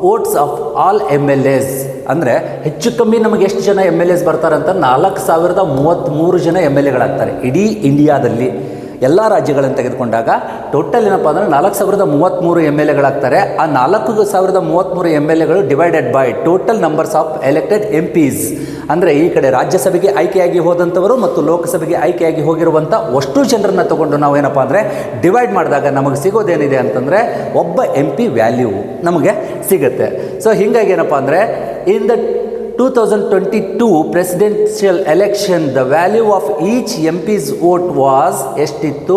votes of all MLAs ಅಂದರೆ ಹೆಚ್ಚು ಕಮ್ಮಿ ನಮಗೆ ಎಷ್ಟು ಜನ MLAs ಬರ್ತಾರಂತ 4033 ಜನ MLAಗಳಾಗ್ತಾರೆ ಇಡೀ ಇಂಡಿಯಾದಲ್ಲಿ. ಎಲ್ಲ ರಾಜ್ಯಗಳನ್ನು ತೆಗೆದುಕೊಂಡಾಗ ಟೋಟಲ್ ಏನಪ್ಪ ಅಂದರೆ 4033 MLAಗಳಾಗ್ತಾರೆ. ಆ 4033 MLAಗಳು divided by total numbers of elected MPs ಅಂದರೆ ಈ ಕಡೆ ರಾಜ್ಯಸಭೆಗೆ ಆಯ್ಕೆಯಾಗಿ ಹೋದಂಥವರು ಮತ್ತು ಲೋಕಸಭೆಗೆ ಆಯ್ಕೆಯಾಗಿ ಹೋಗಿರುವಂಥ ಅಷ್ಟು ಜನರನ್ನ ತೊಗೊಂಡು ನಾವು ಏನಪ್ಪ ಅಂದರೆ ಡಿವೈಡ್ ಮಾಡಿದಾಗ ನಮಗೆ ಸಿಗೋದೇನಿದೆ ಅಂತಂದರೆ ಒಬ್ಬ MP ವ್ಯಾಲ್ಯೂ ನಮಗೆ ಸಿಗುತ್ತೆ. ಸೊ ಹೀಗಾಗಿ ಏನಪ್ಪ ಅಂದರೆ in the 2022 presidential election, the value of each MP's vote was ಎಷ್ಟಿತ್ತು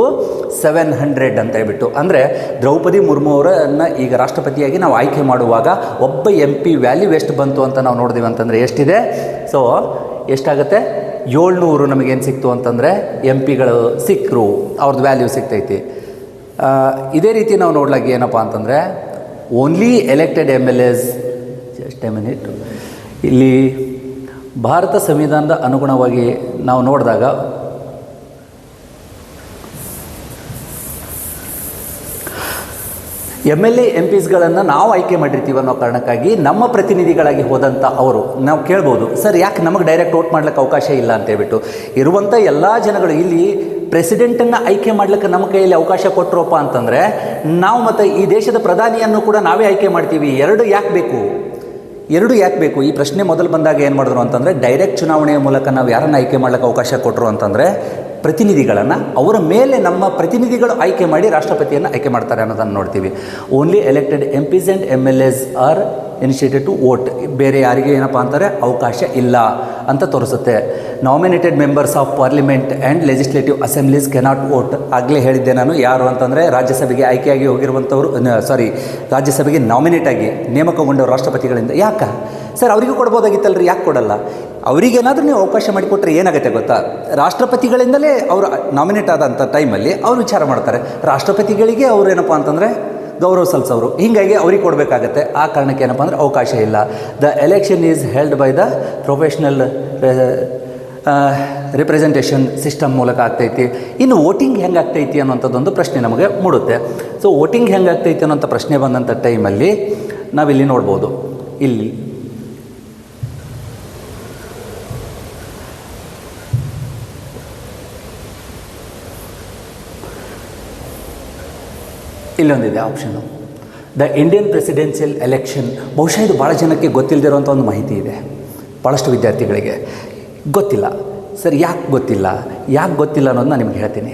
700 ಅಂತ ಹೇಳ್ಬಿಟ್ಟು. ಅಂದರೆ ದ್ರೌಪದಿ ಮುರ್ಮು ಅವರನ್ನು ಈಗ ರಾಷ್ಟ್ರಪತಿಯಾಗಿ ನಾವು ಆಯ್ಕೆ ಮಾಡುವಾಗ ಒಬ್ಬ MP ವ್ಯಾಲ್ಯೂ ಎಷ್ಟು ಬಂತು ಅಂತ ನಾವು ನೋಡಿದೀವಿ ಅಂತಂದರೆ ಎಷ್ಟಿದೆ. ಸೊ ಎಷ್ಟಾಗುತ್ತೆ 700 ನಮಗೇನು ಸಿಕ್ತು ಅಂತಂದರೆ MPಗಳು ಸಿಕ್ಕರು, ಅವ್ರದ್ದು ವ್ಯಾಲ್ಯೂ ಸಿಗ್ತೈತಿ. ಇದೇ ರೀತಿ ನಾವು ನೋಡ್ಲಾಗ ಏನಪ್ಪ ಅಂತಂದರೆ only elected MLAs just A minute. ಇಲ್ಲಿ ಭಾರತ ಸಂವಿಧಾನದ ಅನುಗುಣವಾಗಿ ನಾವು ನೋಡಿದಾಗ MLA MPsಗಳನ್ನು ನಾವು ಆಯ್ಕೆ ಮಾಡಿರ್ತೀವಿ ಅನ್ನೋ ಕಾರಣಕ್ಕಾಗಿ ನಮ್ಮ ಪ್ರತಿನಿಧಿಗಳಾಗಿ ಹೋದಂಥ ಅವರು ನಾವು ಕೇಳ್ಬೋದು, ಸರ್ ಯಾಕೆ ನಮಗೆ ಡೈರೆಕ್ಟ್ ವೋಟ್ ಮಾಡ್ಲಿಕ್ಕೆ ಅವಕಾಶ ಇಲ್ಲ ಅಂತ ಹೇಳ್ಬಿಟ್ಟು. ಇರುವಂಥ ಎಲ್ಲ ಜನಗಳು ಇಲ್ಲಿ ಪ್ರೆಸಿಡೆಂಟನ್ನು ಆಯ್ಕೆ ಮಾಡ್ಲಿಕ್ಕೆ ನಮ್ಮ ಕೈಯಲ್ಲಿ ಅವಕಾಶ ಕೊಟ್ಟರಪ್ಪ ಅಂತಂದರೆ ನಾವು ಮತ್ತು ಈ ದೇಶದ ಪ್ರಧಾನಿಯನ್ನು ಕೂಡ ನಾವೇ ಆಯ್ಕೆ ಮಾಡ್ತೀವಿ. ಎರಡು ಯಾಕೆ ಬೇಕು? ಈ ಪ್ರಶ್ನೆ ಮೊದಲು ಬಂದಾಗ ಏನು ಮಾಡಿದ್ರು ಅಂತಂದರೆ ಡೈರೆಕ್ಟ್ ಚುನಾವಣೆಯ ಮೂಲಕ ನಾವು ಯಾರನ್ನು ಆಯ್ಕೆ ಮಾಡ್ಲಿಕ್ಕೆ ಅವಕಾಶ ಕೊಟ್ಟರು ಅಂತಂದರೆ ಪ್ರತಿನಿಧಿಗಳನ್ನು, ಅವರ ಮೇಲೆ ನಮ್ಮ ಪ್ರತಿನಿಧಿಗಳು ಆಯ್ಕೆ ಮಾಡಿ ರಾಷ್ಟ್ರಪತಿಯನ್ನು ಆಯ್ಕೆ ಮಾಡ್ತಾರೆ ಅನ್ನೋದನ್ನು ನೋಡ್ತೀವಿ. Only elected MPs and MLAs are initiated to vote. ಬೇರೆ ಯಾರಿಗೆ ಏನಪ್ಪ ಅಂತಾರೆ ಅವಕಾಶ ಇಲ್ಲ ಅಂತ ತೋರಿಸುತ್ತೆ. Nominated members of parliament and legislative assemblies cannot vote. ಆಗಲೇ ಹೇಳಿದ್ದೆ ನಾನು ಯಾರು ಅಂತಂದರೆ ರಾಜ್ಯಸಭೆಗೆ ಆಯ್ಕೆಯಾಗಿ ಹೋಗಿರುವಂಥವ್ರು, ರಾಜ್ಯಸಭೆಗೆ ನಾಮಿನೇಟ್ ಆಗಿ ನೇಮಕಗೊಂಡವರು ರಾಷ್ಟ್ರಪತಿಗಳಿಂದ. ಯಾಕೆ ಸರ್ ಅವರಿಗೂ ಕೊಡ್ಬೋದಾಗಿತ್ತಲ್ರಿ, ಯಾಕೆ ಕೊಡಲ್ಲ? ಅವರಿಗೇನಾದರೂ ನೀವು ಅವಕಾಶ ಮಾಡಿಕೊಟ್ರೆ ಏನಾಗುತ್ತೆ ಗೊತ್ತಾ, ರಾಷ್ಟ್ರಪತಿಗಳಿಂದಲೇ ಅವರು ನಾಮಿನೇಟ್ ಆದಂಥ ಟೈಮಲ್ಲಿ ಅವ್ರು ವಿಚಾರ ಮಾಡ್ತಾರೆ. ರಾಷ್ಟ್ರಪತಿಗಳಿಗೆ ಅವರು ಏನಪ್ಪ ಅಂತಂದರೆ ಗೌರವ ಸಲ್ಲಿಸೋರು, ಹೀಗಾಗಿ ಅವ್ರಿಗೆ ಕೊಡಬೇಕಾಗತ್ತೆ. ಆ ಕಾರಣಕ್ಕೆ ಏನಪ್ಪ ಅಂದರೆ ಅವಕಾಶ ಇಲ್ಲ. The election is held by the professional representation system ಮೂಲಕ ಆಗ್ತೈತಿ. ಇನ್ನು ವೋಟಿಂಗ್ ಹೆಂಗೆ ಆಗ್ತೈತಿ ಅನ್ನೋಂಥದ್ದೊಂದು ಪ್ರಶ್ನೆ ನಮಗೆ ಮೂಡುತ್ತೆ. ಸೊ ವೋಟಿಂಗ್ ಹೆಂಗೆ ಆಗ್ತೈತಿ ಅನ್ನೋಂಥ ಪ್ರಶ್ನೆ ಬಂದಂಥ ಟೈಮಲ್ಲಿ ನಾವಿಲ್ಲಿ ನೋಡ್ಬೋದು. ಇಲ್ಲೊಂದಿದೆ option, the Indian presidential election. ಬಹುಶಃ ಇದು ಭಾಳ ಜನಕ್ಕೆ ಗೊತ್ತಿಲ್ಲದಿರುವಂಥ ಒಂದು ಮಾಹಿತಿ ಇದೆ. ಭಾಳಷ್ಟು ವಿದ್ಯಾರ್ಥಿಗಳಿಗೆ ಗೊತ್ತಿಲ್ಲ. ಸರ್ ಯಾಕೆ ಗೊತ್ತಿಲ್ಲ ಅನ್ನೋದು ನಾನು ನಿಮ್ಗೆ ಹೇಳ್ತೀನಿ.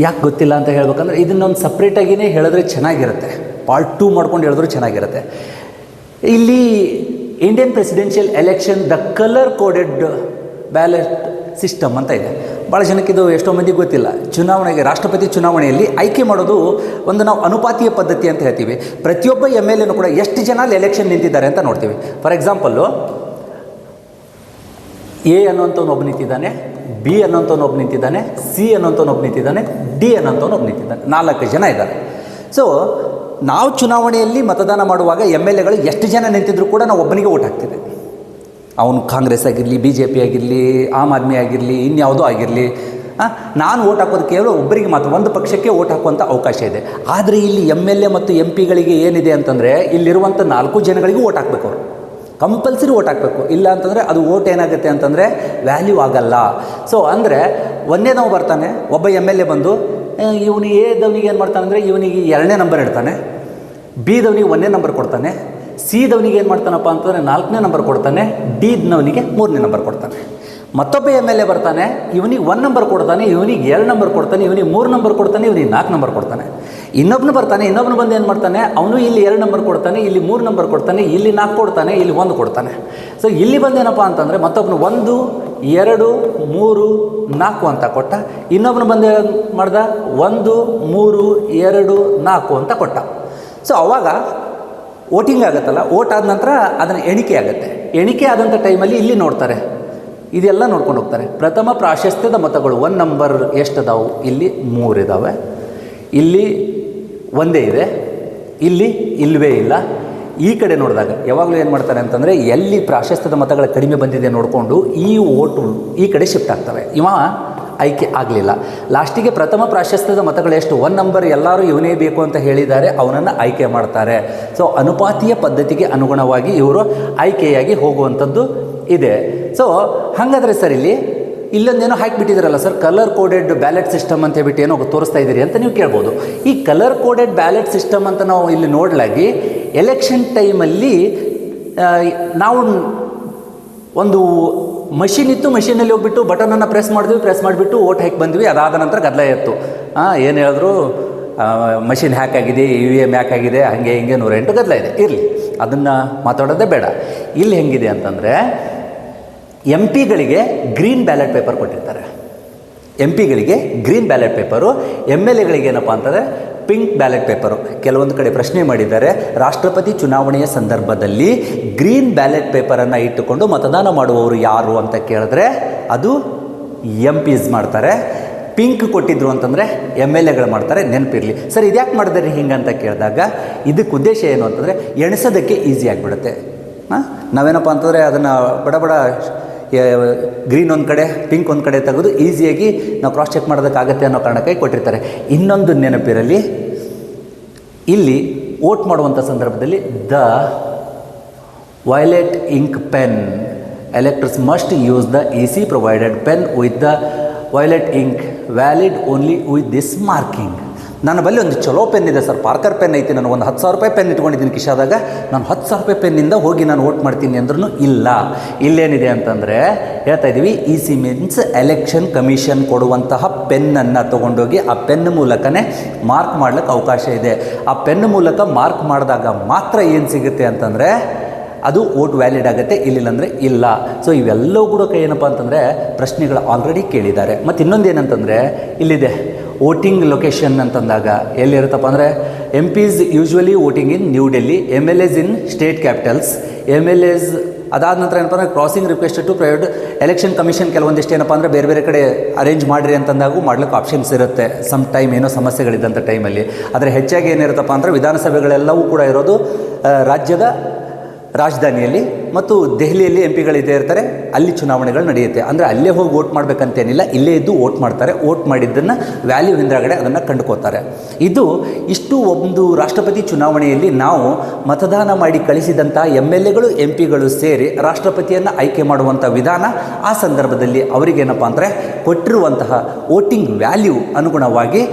ಯಾಕೆ ಗೊತ್ತಿಲ್ಲ ಅಂತ ಹೇಳ್ಬೇಕಂದ್ರೆ ಇದನ್ನೊಂದು ಸಪ್ರೇಟಾಗಿಯೇ ಹೇಳಿದ್ರೆ ಚೆನ್ನಾಗಿರುತ್ತೆ, ಪಾರ್ಟ್ 2 ಮಾಡ್ಕೊಂಡು ಹೇಳಿದ್ರು ಚೆನ್ನಾಗಿರುತ್ತೆ. ಇಲ್ಲಿ Indian presidential election the colour coded ballot system ಅಂತ ಇದೆ. ಭಾಳ ಜನಕ್ಕೆ ಇದು ಎಷ್ಟೋ ಮಂದಿಗೆ ಗೊತ್ತಿಲ್ಲ. ಚುನಾವಣೆಗೆ, ರಾಷ್ಟ್ರಪತಿ ಚುನಾವಣೆಯಲ್ಲಿ ಆಯ್ಕೆ ಮಾಡೋದು ಒಂದು ನಾವು ಅನುಪಾತೀಯ ಪದ್ಧತಿ ಅಂತ ಹೇಳ್ತೀವಿ. ಪ್ರತಿಯೊಬ್ಬ MLAನೂ ಕೂಡ ಎಷ್ಟು ಜನ ಅಲ್ಲಿ ಎಲೆಕ್ಷನ್ ನಿಂತಿದ್ದಾರೆ ಅಂತ ನೋಡ್ತೀವಿ. ಫಾರ್ ಎಕ್ಸಾಂಪಲ್ಲು A ಅನ್ನೋಂಥವ್ನು ಒಬ್ಬ ನಿಂತಿದ್ದಾನೆ, B ಅನ್ನೋಂಥವ್ನು ಒಬ್ಬ ನಿಂತಿದ್ದಾನೆ, C ಅನ್ನೋಂಥವ್ನು ಒಬ್ಬ ನಿಂತಿದ್ದಾನೆ, D ಅನ್ನೋಂಥವ್ನು ಒಬ್ಬ ನಿಂತಿದ್ದಾನೆ. 4 ಜನ ಇದ್ದಾರೆ. ಸೊ ನಾವು ಚುನಾವಣೆಯಲ್ಲಿ ಮತದಾನ ಮಾಡುವಾಗ MLAಗಳು ಎಷ್ಟು ಜನ ನಿಂತಿದ್ರು ಕೂಡ ನಾವು ಒಬ್ಬನಿಗೆ ಓಟ್ ಹಾಕ್ತೀವಿ. ಅವನು ಕಾಂಗ್ರೆಸ್ ಆಗಿರಲಿ, ಬಿ ಜೆ ಪಿ ಆಗಿರಲಿ, ಆಮ್ ಆದ್ಮಿ ಆಗಿರಲಿ, ಇನ್ಯಾವುದೋ ಆಗಿರಲಿ, ನಾನು ಓಟ್ ಹಾಕೋದು ಕೇವಲ ಒಬ್ಬರಿಗೆ ಮಾತ್ರ, ಒಂದು ಪಕ್ಷಕ್ಕೆ ಓಟ್ ಹಾಕುವಂಥ ಅವಕಾಶ ಇದೆ. ಆದರೆ ಇಲ್ಲಿ MLA ಮತ್ತು MP ಗಳಿಗೆ ಏನಿದೆ ಅಂತಂದರೆ ಇಲ್ಲಿರುವಂಥ 4 ಜನಗಳಿಗೂ ಓಟ್ ಹಾಕಬೇಕು. ಅವರು ಕಂಪಲ್ಸರಿ ಓಟ್ ಹಾಕಬೇಕು. ಇಲ್ಲ ಅಂತಂದರೆ ಅದು ಓಟ್ ಏನಾಗುತ್ತೆ ಅಂತಂದರೆ ವ್ಯಾಲ್ಯೂ ಆಗಲ್ಲ. ಸೊ ಅಂದರೆ ಒಂದೇ ನಾವು ಬರ್ತಾನೆ, ಒಬ್ಬ MLA ಬಂದು ಇವನಿಗೆ ಎ ದವನಿಗೆ ಏನು ಮಾಡ್ತಾನೆ ಅಂದರೆ ಇವನಿಗೆ 2ನೇ ನಂಬರ್ ಇಡ್ತಾನೆ, ಬಿ ದವನಿಗೆ 1ನೇ ನಂಬರ್ ಕೊಡ್ತಾನೆ, ಸಿ ದವನಿಗೆ ಏನು ಮಾಡ್ತಾನಪ್ಪ ಅಂತಂದರೆ 4ನೇ ನಂಬರ್ ಕೊಡ್ತಾನೆ, ಡಿ ದವನಿಗೆ 3ನೇ ನಂಬರ್ ಕೊಡ್ತಾನೆ. ಮತ್ತೊಬ್ಬ MLA ಬರ್ತಾನೆ, ಇವನಿಗೆ 1 ನಂಬರ್ ಕೊಡ್ತಾನೆ, ಇವನಿಗೆ 2 ನಂಬರ್ ಕೊಡ್ತಾನೆ, ಇವನಿಗೆ 3 ನಂಬರ್ ಕೊಡ್ತಾನೆ, ಇವನಿಗೆ 4 ನಂಬರ್ ಕೊಡ್ತಾನೆ. ಇನ್ನೊಬ್ಬನು ಬರ್ತಾನೆ, ಇನ್ನೊಬ್ಬನು ಬಂದು ಏನು ಮಾಡ್ತಾನೆ, ಅವನು ಇಲ್ಲಿ 2 ನಂಬರ್ ಕೊಡ್ತಾನೆ, ಇಲ್ಲಿ 3 ನಂಬರ್ ಕೊಡ್ತಾನೆ, ಇಲ್ಲಿ 4 ಕೊಡ್ತಾನೆ, ಇಲ್ಲಿ 1 ಕೊಡ್ತಾನೆ. ಸೊ ಇಲ್ಲಿ ಬಂದೇನಪ್ಪ ಅಂತಂದರೆ ಮತ್ತೊಬ್ಬನು 1, 2, 3, 4 ಅಂತ ಕೊಟ್ಟ, ಇನ್ನೊಬ್ಬನು ಬಂದು ಮಾಡ್ದ 1, 3, 2, 4 ಅಂತ ಕೊಟ್ಟ. ಸೊ ಅವಾಗ ವೋಟಿಂಗ್ ಆಗುತ್ತಲ್ಲ, ವೋಟ್ ಆದ ನಂತರ ಅದನ್ನು ಎಣಿಕೆ ಆಗುತ್ತೆ. ಎಣಿಕೆ ಆದಂಥ ಟೈಮಲ್ಲಿ ಇಲ್ಲಿ ನೋಡ್ತಾರೆ, ಇದೆಲ್ಲ ನೋಡ್ಕೊಂಡು ಹೋಗ್ತಾರೆ. ಪ್ರಥಮ ಪ್ರಾಶಸ್ತ್ಯದ ಮತಗಳು 1 ನಂಬರ್ ಎಷ್ಟದಾವು, ಇಲ್ಲಿ 3 ಇದ್ದಾವೆ, ಇಲ್ಲಿ 1 ಇದೆ, ಇಲ್ಲಿ ಇಲ್ಲವೇ ಇಲ್ಲ. ಈ ಕಡೆ ನೋಡಿದಾಗ ಯಾವಾಗಲೂ ಏನು ಮಾಡ್ತಾರೆ ಅಂತಂದರೆ ಎಲ್ಲಿ ಪ್ರಾಶಸ್ತ್ಯದ ಮತಗಳ ಕಡಿಮೆ ಬಂದಿದೆ ನೋಡಿಕೊಂಡು ಈ ಓಟು ಈ ಕಡೆ ಶಿಫ್ಟ್ ಆಗ್ತವೆ. ಇವ ಆಯ್ಕೆ ಆಗಲಿಲ್ಲ. ಲಾಸ್ಟಿಗೆ ಪ್ರಥಮ ಪ್ರಾಶಸ್ತ್ಯದ ಮತಗಳು ಎಷ್ಟು, 1 ನಂಬರ್ ಎಲ್ಲರೂ ಇವನೇ ಬೇಕು ಅಂತ ಹೇಳಿದ್ದಾರೆ, ಅವನನ್ನು ಆಯ್ಕೆ ಮಾಡ್ತಾರೆ. ಸೊ ಅನುಪಾತೀಯ ಪದ್ಧತಿಗೆ ಅನುಗುಣವಾಗಿ ಇವರು ಆಯ್ಕೆಯಾಗಿ ಹೋಗುವಂಥದ್ದು ಇದೆ. ಸೊ ಹಾಗಾದರೆ ಸರ್ ಇಲ್ಲೊಂದೇನೋ ಹಾಕಿಬಿಟ್ಟಿದ್ದೀರಲ್ಲ sir, colour coded ballot system ಅಂತ ಹೇಳ್ಬಿಟ್ಟು ಏನೋ ತೋರಿಸ್ತಾ ಇದ್ದೀರಿ ಅಂತ ನೀವು ಕೇಳ್ಬೋದು. ಈ ಕಲರ್ ಕೋಡೆಡ್ ಬ್ಯಾಲೆಟ್ ಸಿಸ್ಟಮ್ ಅಂತ ನಾವು ಇಲ್ಲಿ ನೋಡಲಾಗಿ ಎಲೆಕ್ಷನ್ ಟೈಮಲ್ಲಿ ನಾವು ಒಂದು ಮಷಿನ್ ಇತ್ತು, ಮಷಿನಲ್ಲಿ ಹೋಗ್ಬಿಟ್ಟು ಬಟನನ್ನು ಪ್ರೆಸ್ ಮಾಡಿಬಿಟ್ಟು ಓಟ್ ಹಾಕಿ ಬಂದ್ವಿ. ಅದಾದ ನಂತರ ಗದ್ದಲ ಇತ್ತು. ಏನು ಹೇಳಿದ್ರು ಮಷಿನ್ ಹ್ಯಾಕ್ ಆಗಿದೆ, EVM ಹ್ಯಾಕ್ ಆಗಿದೆ, ಹಾಗೆ ಹಿಂಗೆ 108 ಗದ್ದಲ ಇದೆ. ಇರಲಿ, ಅದನ್ನು ಮಾತಾಡೋದೇ ಬೇಡ. ಇಲ್ಲಿ ಹೆಂಗಿದೆ ಅಂತಂದರೆ MP ಗಳಿಗೆ ಗ್ರೀನ್ ಬ್ಯಾಲೆಟ್ ಪೇಪರ್ ಕೊಟ್ಟಿರ್ತಾರೆ. MP ಗಳಿಗೆ ಗ್ರೀನ್ ಬ್ಯಾಲೆಟ್ ಪೇಪರು, MLAಗಳಿಗೆ ಏನಪ್ಪ ಅಂತಂದರೆ ಪಿಂಕ್ ಬ್ಯಾಲೆಟ್ ಪೇಪರು. ಕೆಲವೊಂದು ಕಡೆ ಪ್ರಶ್ನೆ ಮಾಡಿದ್ದಾರೆ, ರಾಷ್ಟ್ರಪತಿ ಚುನಾವಣೆಯ ಸಂದರ್ಭದಲ್ಲಿ ಗ್ರೀನ್ ಬ್ಯಾಲೆಟ್ ಪೇಪರನ್ನು ಇಟ್ಟುಕೊಂಡು ಮತದಾನ ಮಾಡುವವರು ಯಾರು ಅಂತ ಕೇಳಿದ್ರೆ ಅದು MPs ಮಾಡ್ತಾರೆ. ಪಿಂಕ್ ಕೊಟ್ಟಿದ್ರು ಅಂತಂದರೆ MLAಗಳು ಮಾಡ್ತಾರೆ. ನೆನಪಿರಲಿ ಸರ್, ಇದ್ಯಾಕೆ ಮಾಡಿದ್ರಿ ಹಿಂಗೆ ಅಂತ ಕೇಳಿದಾಗ ಇದಕ್ಕೆ ಉದ್ದೇಶ ಏನು ಅಂತಂದರೆ ಎಣಿಸೋದಕ್ಕೆ ಈಸಿ ಆಗಿಬಿಡುತ್ತೆ. ನಾವೇನಪ್ಪ ಅಂತಂದರೆ ಅದನ್ನು ಬಡ ಗ್ರೀನ್ ಒಂದು ಕಡೆ, ಪಿಂಕ್ ಒಂದು ಕಡೆ ತೆಗೆದು ಈಸಿಯಾಗಿ ನಾವು ಕ್ರಾಸ್ ಚೆಕ್ ಮಾಡೋದಕ್ಕಾಗತ್ತೆ ಅನ್ನೋ ಕಾರಣಕ್ಕಾಗಿ ಕೊಟ್ಟಿರ್ತಾರೆ. ಇನ್ನೊಂದು ನೆನಪಿರಲಿ, ಇಲ್ಲಿ ವೋಟ್ ಮಾಡುವಂಥ ಸಂದರ್ಭದಲ್ಲಿ the violet ink pen electors must use the EC provided pen with the violet ink valid only with this marking. ನನ್ನ ಬಳಿ ಒಂದು ಚಲೋ ಪೆನ್ ಇದೆ ಸರ್, ಪಾರ್ಕರ್ ಪೆನ್ ಐತಿ, ನಾನು ಒಂದು 10,000 ರೂಪಾಯಿ ಪೆನ್ ಇಟ್ಕೊಂಡಿದ್ದೀನಿ ಕಿಶಾದಾಗ, ನಾನು 10,000 ರೂಪಾಯಿ ಪೆನ್ನಿಂದ ಹೋಗಿ ನಾನು ವೋಟ್ ಮಾಡ್ತೀನಿ ಅಂದ್ರೂ ಇಲ್ಲ. ಇಲ್ಲೇನಿದೆ ಅಂತಂದರೆ ಹೇಳ್ತಾ ಇದ್ದೀವಿ, EC ಮೀನ್ಸ್ ಎಲೆಕ್ಷನ್ ಕಮಿಷನ್ ಕೊಡುವಂತಹ ಪೆನ್ನನ್ನು ತೊಗೊಂಡೋಗಿ ಆ ಪೆನ್ ಮೂಲಕನೇ ಮಾರ್ಕ್ ಮಾಡ್ಲಿಕ್ಕೆ ಅವಕಾಶ ಇದೆ. ಆ ಪೆನ್ ಮೂಲಕ ಮಾರ್ಕ್ ಮಾಡಿದಾಗ ಮಾತ್ರ ಏನು ಸಿಗುತ್ತೆ ಅಂತಂದರೆ ಅದು ವೋಟ್ ವ್ಯಾಲಿಡ್ ಆಗುತ್ತೆ, ಇಲ್ಲಿಲ್ಲಂದರೆ ಇಲ್ಲ. ಸೊ ಇವೆಲ್ಲವೂ ಕೂಡ ಏನಪ್ಪ ಅಂತಂದರೆ ಪ್ರಶ್ನೆಗಳು ಆಲ್ರೆಡಿ ಕೇಳಿದ್ದಾರೆ. ಮತ್ತು ಇನ್ನೊಂದು ಏನಂತಂದರೆ ಇಲ್ಲಿದೆ ವೋಟಿಂಗ್ ಲೊಕೇಶನ್ ಅಂತಂದಾಗ ಎಲ್ಲಿರುತ್ತಪ್ಪ ಅಂದರೆ MPs usually voting in New Delhi, MLAs in state capitals, MLAs ಅದಾದ ನಂತರ ಏನಪ್ಪ ಅಂದರೆ crossing request to private election commission ಕೆಲವೊಂದಿಷ್ಟು ಏನಪ್ಪ ಅಂದರೆ ಬೇರೆ ಕಡೆ ಅರೇಂಜ್ ಮಾಡಿರಿ ಅಂತಂದಾಗೂ ಮಾಡ್ಲಿಕ್ಕೆ ಆಪ್ಷನ್ಸ್ ಇರುತ್ತೆ ಸಮ್ ಟೈಮ್, ಏನೋ ಸಮಸ್ಯೆಗಳಿದ್ದಂಥ ಟೈಮಲ್ಲಿ. ಆದರೆ ಹೆಚ್ಚಾಗಿ ಏನಿರುತ್ತಪ್ಪ ಅಂದರೆ ವಿಧಾನಸಭೆಗಳೆಲ್ಲವೂ ಕೂಡ ಇರೋದು ರಾಜ್ಯದ ರಾಜಧಾನಿಯಲ್ಲಿ ಮತ್ತು ದೆಹಲಿಯಲ್ಲಿ MPಗಳಿದ್ದೇ ಇರ್ತಾರೆ, ಅಲ್ಲಿ ಚುನಾವಣೆಗಳು ನಡೆಯುತ್ತೆ. ಅಂದರೆ ಅಲ್ಲೇ ಹೋಗಿ ವೋಟ್ ಮಾಡಬೇಕಂತೇನಿಲ್ಲ, ಇಲ್ಲೇ ಇದ್ದು ವೋಟ್ ಮಾಡ್ತಾರೆ. ವೋಟ್ ಮಾಡಿದ್ದನ್ನು ವ್ಯಾಲ್ಯೂ ಹಿಂದ್ಗಡೆ ಅದನ್ನು ಕಂಡುಕೋತಾರೆ. ಇದು ಇಷ್ಟು ಒಂದು ರಾಷ್ಟ್ರಪತಿ ಚುನಾವಣೆಯಲ್ಲಿ ನಾವು ಮತದಾನ ಮಾಡಿ ಕಳಿಸಿದಂಥ MLAಗಳು MPಗಳು ಸೇರಿ ರಾಷ್ಟ್ರಪತಿಯನ್ನು ಆಯ್ಕೆ ಮಾಡುವಂಥ ವಿಧಾನ. ಆ ಸಂದರ್ಭದಲ್ಲಿ ಅವರಿಗೇನಪ್ಪ ಅಂದರೆ ಕೊಟ್ಟಿರುವಂತಹ ವೋಟಿಂಗ್ ವ್ಯಾಲ್ಯೂ ಅನುಗುಣವಾಗಿ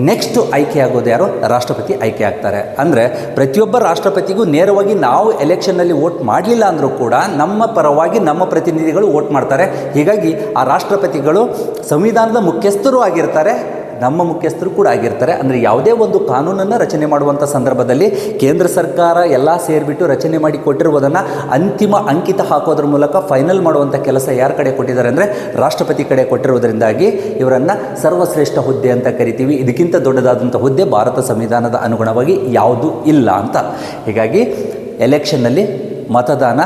ನೆಕ್ಸ್ಟು ಆಯ್ಕೆ ಆಗೋದು ಯಾರು, ರಾಷ್ಟ್ರಪತಿ ಆಯ್ಕೆ ಆಗ್ತಾರೆ. ಅಂದರೆ ಪ್ರತಿಯೊಬ್ಬ ರಾಷ್ಟ್ರಪತಿಗೂ ನೇರವಾಗಿ ನಾವು ಎಲೆಕ್ಷನ್ನಲ್ಲಿ ವೋಟ್ ಮಾಡಲಿಲ್ಲ ಅಂದರೂ ಕೂಡ ನಮ್ಮ ಪರವಾಗಿ ನಮ್ಮ ಪ್ರತಿನಿಧಿಗಳು ವೋಟ್ ಮಾಡ್ತಾರೆ. ಹೀಗಾಗಿ ಆ ರಾಷ್ಟ್ರಪತಿಗಳು ಸಂವಿಧಾನದ ಮುಖ್ಯಸ್ಥರು ಆಗಿರ್ತಾರೆ, ನಮ್ಮ ಮುಖ್ಯಸ್ಥರು ಕೂಡ ಆಗಿರ್ತಾರೆ. ಅಂದರೆ ಯಾವುದೇ ಒಂದು ಕಾನೂನನ್ನು ರಚನೆ ಮಾಡುವಂಥ ಸಂದರ್ಭದಲ್ಲಿ ಕೇಂದ್ರ ಸರ್ಕಾರ ಎಲ್ಲ ಸೇರಿಬಿಟ್ಟು ರಚನೆ ಮಾಡಿ ಕೊಟ್ಟಿರುವುದನ್ನು ಅಂತಿಮ ಅಂಕಿತ ಹಾಕೋದ್ರ ಮೂಲಕ ಫೈನಲ್ ಮಾಡುವಂಥ ಕೆಲಸ ಯಾರ ಕಡೆ ಕೊಟ್ಟಿದ್ದಾರೆ ಅಂದರೆ ರಾಷ್ಟ್ರಪತಿ ಕಡೆ ಕೊಟ್ಟಿರುವುದರಿಂದಾಗಿ ಇವರನ್ನು ಸರ್ವಶ್ರೇಷ್ಠ ಹುದ್ದೆ ಅಂತ ಕರಿತೀವಿ. ಇದಕ್ಕಿಂತ ದೊಡ್ಡದಾದಂಥ ಹುದ್ದೆ ಭಾರತ ಸಂವಿಧಾನದ ಅನುಗುಣವಾಗಿ ಯಾವುದೂ ಇಲ್ಲ ಅಂತ. ಹೀಗಾಗಿ ಎಲೆಕ್ಷನ್ನಲ್ಲಿ ಮತದಾನ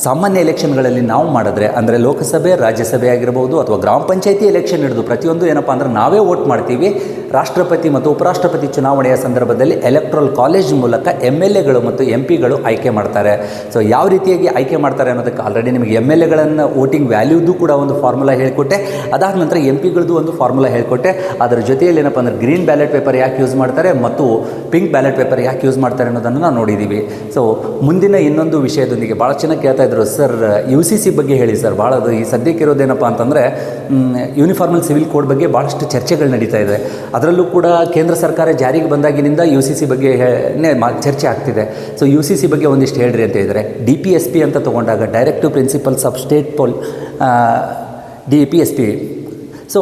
ಸಾಮಾನ್ಯ ಎಲೆಕ್ಷನ್ಗಳಲ್ಲಿ ನಾವು ಮಾಡಿದ್ರೆ, ಅಂದರೆ ಲೋಕಸಭೆ ರಾಜ್ಯಸಭೆ ಆಗಿರ್ಬೋದು ಅಥವಾ ಗ್ರಾಮ ಪಂಚಾಯತಿ ಎಲೆಕ್ಷನ್ ಹಿಡಿದು ಪ್ರತಿಯೊಂದು ಏನಪ್ಪ ಅಂದರೆ ನಾವೇ ವೋಟ್ ಮಾಡ್ತೀವಿ. ರಾಷ್ಟ್ರಪತಿ ಮತ್ತು ಉಪರಾಷ್ಟ್ರಪತಿ ಚುನಾವಣೆಯ ಸಂದರ್ಭದಲ್ಲಿ ಎಲೆಕ್ಟ್ರಲ್ ಕಾಲೇಜ್ ಮೂಲಕ MLAಗಳು ಮತ್ತು MP ಗಳು ಆಯ್ಕೆ ಮಾಡ್ತಾರೆ. ಸೊ ಯಾವ ರೀತಿಯಾಗಿ ಆಯ್ಕೆ ಮಾಡ್ತಾರೆ ಅನ್ನೋದಕ್ಕೆ ಆಲ್ರೆಡಿ ನಿಮಗೆ MLAಗಳನ್ನು ವೋಟಿಂಗ್ ವ್ಯಾಲ್ಯೂದು ಕೂಡ ಒಂದು ಫಾರ್ಮುಲಾ ಹೇಳಿಕೊಟ್ಟೆ. ಅದಾದ ನಂತರ MP ಗಳದ್ದು ಒಂದು ಫಾರ್ಮುಲಾ ಹೇಳಿಕೊಟ್ಟೆ. ಅದರ ಜೊತೆಯಲ್ಲಿ ಏನಪ್ಪ ಅಂದರೆ ಗ್ರೀನ್ ಬ್ಯಾಲೆಟ್ ಪೇಪರ್ ಯಾಕೆ ಯೂಸ್ ಮಾಡ್ತಾರೆ ಮತ್ತು ಪಿಂಕ್ ಬ್ಯಾಲೆಟ್ ಪೇಪರ್ ಯಾಕೆ ಯೂಸ್ ಮಾಡ್ತಾರೆ ಅನ್ನೋದನ್ನು ನಾವು ನೋಡಿದ್ದೀವಿ. ಸೊ ಮುಂದಿನ ಇನ್ನೊಂದು ವಿಷಯದೊಂದಿಗೆ ಭಾಳ ಚೆನ್ನಾಗಿ ಕೇಳ್ತಾ ಇದ್ರು, ಸರ್ UCC ಬಗ್ಗೆ ಹೇಳಿ ಸರ್. ಭಾಳ ಅದು ಈ ಸದ್ಯಕ್ಕಿರೋದೇನಪ್ಪ ಅಂತಂದರೆ ಯೂನಿಫಾರ್ಮಲ್ ಸಿವಿಲ್ ಕೋಡ್ ಬಗ್ಗೆ ಭಾಳಷ್ಟು ಚರ್ಚೆಗಳು ನಡೀತಾ ಇದೆ. ಅದರಲ್ಲೂ ಕೂಡ ಕೇಂದ್ರ ಸರ್ಕಾರ ಜಾರಿಗೆ ಬಂದಾಗಿನಿಂದ UCC ಬಗ್ಗೆ ಚರ್ಚೆ ಆಗ್ತಿದೆ. ಸೊ UCC ಬಗ್ಗೆ ಒಂದಿಷ್ಟು ಹೇಳ್ರಿ ಅಂತ ಹೇಳಿದರೆ, DPSP ಅಂತ ತೊಗೊಂಡಾಗ directive principles of state DPSP. So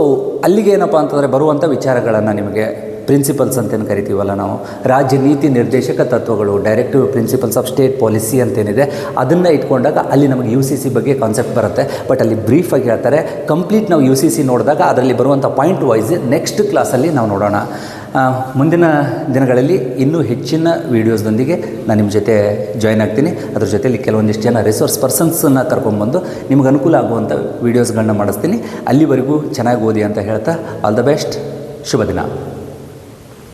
ಅಲ್ಲಿಗೆ ಏನಪ್ಪ ಅಂತಂದರೆ ಬರುವಂಥ ವಿಚಾರಗಳನ್ನು ನಿಮಗೆ ಪ್ರಿನ್ಸಿಪಲ್ಸ್ ಅಂತೇನು ಕರಿತೀವಲ್ಲ ನಾವು, ರಾಜ್ಯ ನೀತಿ ನಿರ್ದೇಶಕ ತತ್ವಗಳು, directive principles of state policy ಅಂತೇನಿದೆ, ಅದನ್ನು ಇಟ್ಕೊಂಡಾಗ ಅಲ್ಲಿ ನಮಗೆ UCC ಬಗ್ಗೆ ಕಾನ್ಸೆಪ್ಟ್ ಬರುತ್ತೆ. ಬಟ್ ಅಲ್ಲಿ ಬ್ರೀಫಾಗಿ ಹೇಳ್ತಾರೆ. ಕಂಪ್ಲೀಟ್ ನಾವು UCC ನೋಡಿದಾಗ ಅದರಲ್ಲಿ ಬರುವಂಥ ಪಾಯಿಂಟ್ ವೈಸ್ ನೆಕ್ಸ್ಟ್ ಕ್ಲಾಸಲ್ಲಿ ನಾವು ನೋಡೋಣ. ಮುಂದಿನ ದಿನಗಳಲ್ಲಿ ಇನ್ನೂ ಹೆಚ್ಚಿನ ವೀಡಿಯೋಸ್ದೊಂದಿಗೆ ನಾನು ನಿಮ್ಮ ಜೊತೆ ಜಾಯ್ನ್ ಆಗ್ತೀನಿ. ಅದ್ರ ಜೊತೆಯಲ್ಲಿ ಕೆಲವೊಂದಿಷ್ಟು ಜನ ರಿಸೋರ್ಸ್ ಪರ್ಸನ್ಸನ್ನು ಕರ್ಕೊಂಡ್ಬಂದು ನಿಮ್ಗೆ ಅನುಕೂಲ ಆಗುವಂಥ ವೀಡಿಯೋಸ್ಗಳನ್ನ ಮಾಡಿಸ್ತೀನಿ. ಅಲ್ಲಿವರೆಗೂ ಚೆನ್ನಾಗಿ ಓದಿ ಅಂತ ಹೇಳ್ತಾ ಆಲ್ ದ ಬೆಸ್ಟ್. ಶುಭ ದಿನ.